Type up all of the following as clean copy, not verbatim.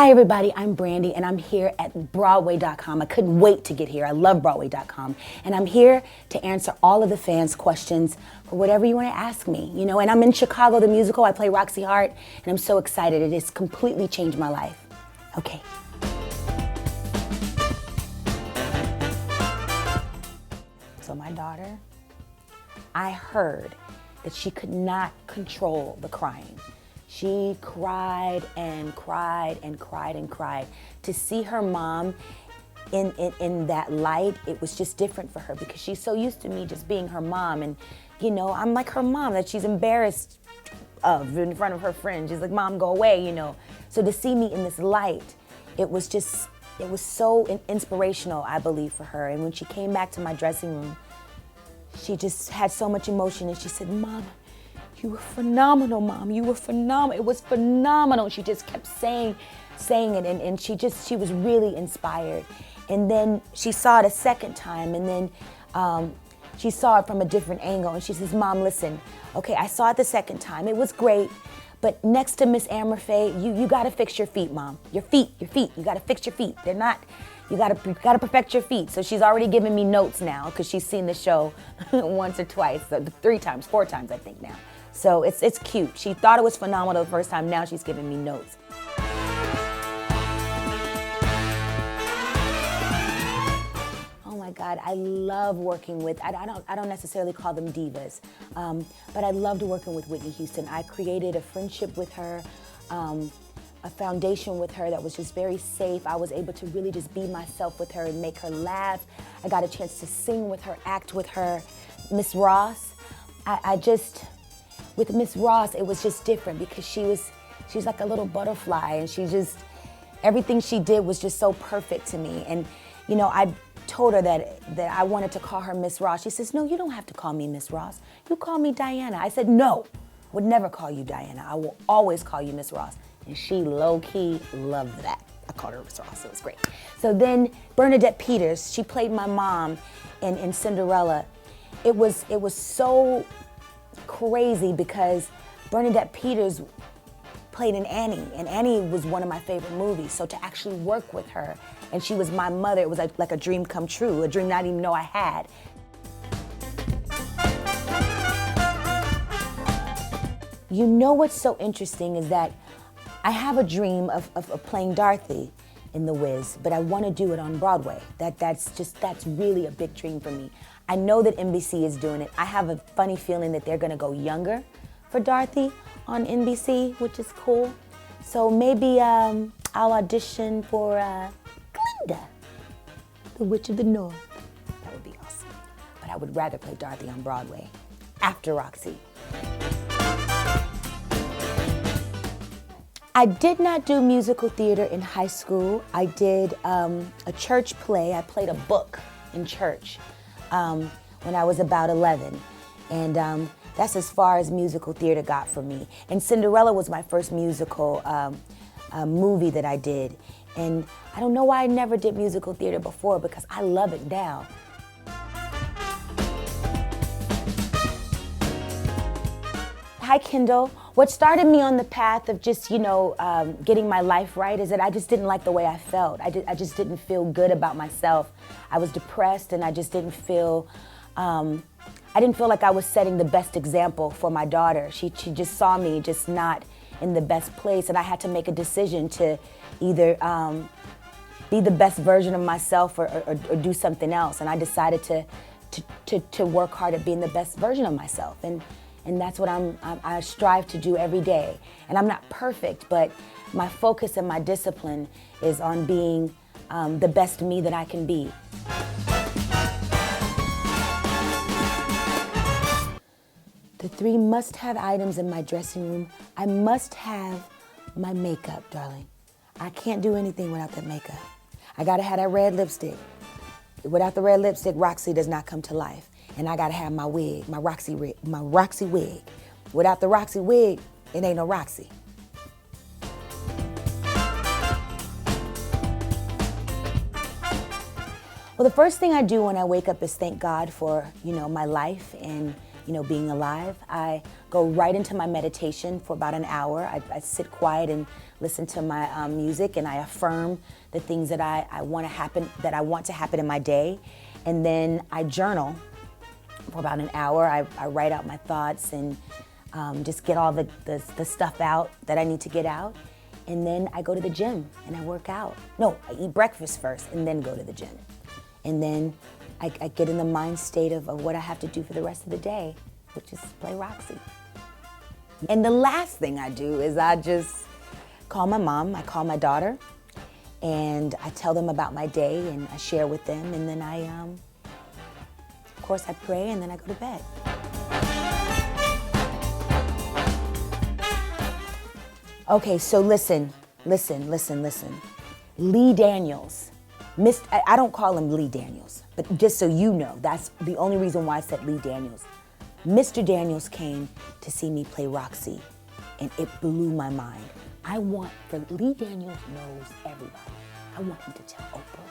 Hi everybody, I'm Brandy and I'm here at Broadway.com. I couldn't wait to get here. I love Broadway.com. And I'm here to answer all of the fans' questions for whatever you want to ask me. You know, and I'm in Chicago, the musical. I play Roxy Hart and I'm so excited. It has completely changed my life. Okay. So my daughter, I heard that she could not control the crying. She cried and cried and cried and cried. To see her mom in that light, it was just different for her because she's so used to me just being her mom. And, you know, I'm like her mom that she's embarrassed of in front of her friends. She's like, Mom, go away, you know. So to see me in this light, it was so inspirational, I believe, for her. And when she came back to my dressing room, she just had so much emotion and she said, Mom, you were phenomenal, Mom. You were phenomenal. It was phenomenal. She just kept saying it, and she was really inspired. And then she saw it a second time, and then she saw it from a different angle, and she says, Mom, listen, okay, I saw it the second time. It was great, but next to Miss Amorfe, you got to fix your feet, Mom. Your feet. You got to fix your feet. They're not. You gotta perfect your feet. So she's already giving me notes now because she's seen the show once or twice, 3 times, 4 times, I think now. So it's cute. She thought it was phenomenal the first time. Now she's giving me notes. Oh my God, I love working with, I don't necessarily call them divas, but I loved working with Whitney Houston. I created a friendship with her, a foundation with her that was just very safe. I was able to really just be myself with her and make her laugh. I got a chance to sing with her, act with her. Miss Ross, with Miss Ross, it was just different because she was like a little butterfly, and everything she did was just so perfect to me. And, you know, I told her that I wanted to call her Miss Ross. She says, no, you don't have to call me Miss Ross. You call me Diana. I said, no, would never call you Diana. I will always call you Miss Ross. And she low-key loved that. I called her Miss Ross, it was great. So then Bernadette Peters, she played my mom in Cinderella. It was so crazy because Bernadette Peters played in Annie, and Annie was one of my favorite movies. So to actually work with her, and she was my mother, it was like a dream come true, a dream I didn't even know I had. You know what's so interesting is that I have a dream of playing Dorothy in The Wiz, but I want to do it on Broadway. That's really a big dream for me. I know that NBC is doing it. I have a funny feeling that they're going to go younger for Dorothy on NBC, which is cool. So maybe I'll audition for Glinda, the Witch of the North. That would be awesome. But I would rather play Dorothy on Broadway after Roxy. I did not do musical theater in high school. I did a church play. I played a book in church when I was about 11. And that's as far as musical theater got for me. And Cinderella was my first musical movie that I did. And I don't know why I never did musical theater before because I love it now. Hi, Kendall. What started me on the path of just, you know, getting my life right is that I just didn't like the way I felt. I just didn't feel good about myself. I was depressed and I just didn't feel, I didn't feel like I was setting the best example for my daughter. She just saw me just not in the best place, and I had to make a decision to either be the best version of myself or do something else. And I decided to work hard at being the best version of myself. And that's what I strive to do every day. And I'm not perfect, but my focus and my discipline is on being the best me that I can be. The 3 must-have items in my dressing room. I must have my makeup, darling. I can't do anything without that makeup. I gotta have that red lipstick. Without the red lipstick, Roxy does not come to life. And I gotta have my wig, my Roxy wig. Without the Roxy wig, it ain't no Roxy. Well, the first thing I do when I wake up is thank God for, you know, my life and being alive. I go right into my meditation for about an hour. I sit quiet and listen to my music, and I affirm the things that I want to happen in my day. And then I journal for about an hour. I write out my thoughts and just get all the stuff out that I need to get out. And then I go to the gym and I work out. No, I eat breakfast first and then go to the gym. And then I get in the mind state of what I have to do for the rest of the day, which is play Roxy. And the last thing I do is I just call my mom, I call my daughter, and I tell them about my day and I share with them, and then of course I pray, and then I go to bed. Okay, so listen. Lee Daniels. I don't call him Lee Daniels, but just so you know, that's the only reason why I said Lee Daniels. Mr. Daniels came to see me play Roxy, and it blew my mind. Lee Daniels knows everybody. I want him to tell Oprah.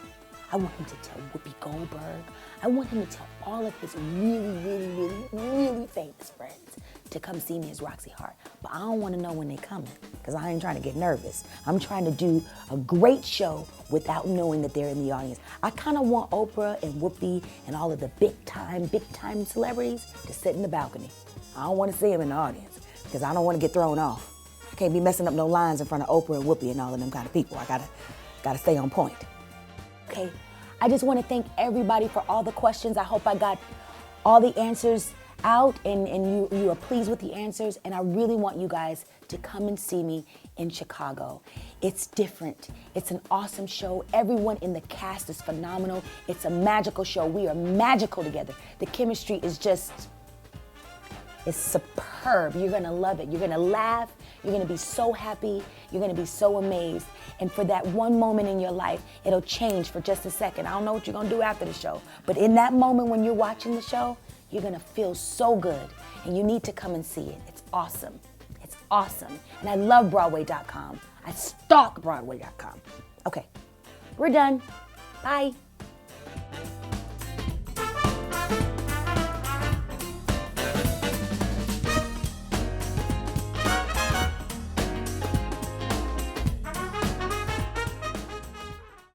I want him to tell Whoopi Goldberg. I want him to tell all of his really famous friends to come see me as Roxy Hart. But I don't want to know when they're coming, because I ain't trying to get nervous. I'm trying to do a great show without knowing that they're in the audience. I kind of want Oprah and Whoopi and all of the big time celebrities to sit in the balcony. I don't want to see them in the audience, because I don't want to get thrown off. I can't be messing up no lines in front of Oprah and Whoopi and all of them kind of people. I gotta stay on point. Okay, I just want to thank everybody for all the questions. I hope I got all the answers out and you are pleased with the answers, and I really want you guys to come and see me in Chicago. It's different. It's an awesome show. Everyone in the cast is phenomenal. It's a magical show. We are magical together. The chemistry is superb. You're gonna love it. You're gonna laugh. You're gonna be so happy. You're gonna be so amazed. And for that one moment in your life, it'll change for just a second. I don't know what you're gonna do after the show, but in that moment when you're watching the show, you're gonna feel so good, and you need to come and see it. It's awesome. It's awesome. And I love Broadway.com. I stalk Broadway.com. Okay, we're done. Bye.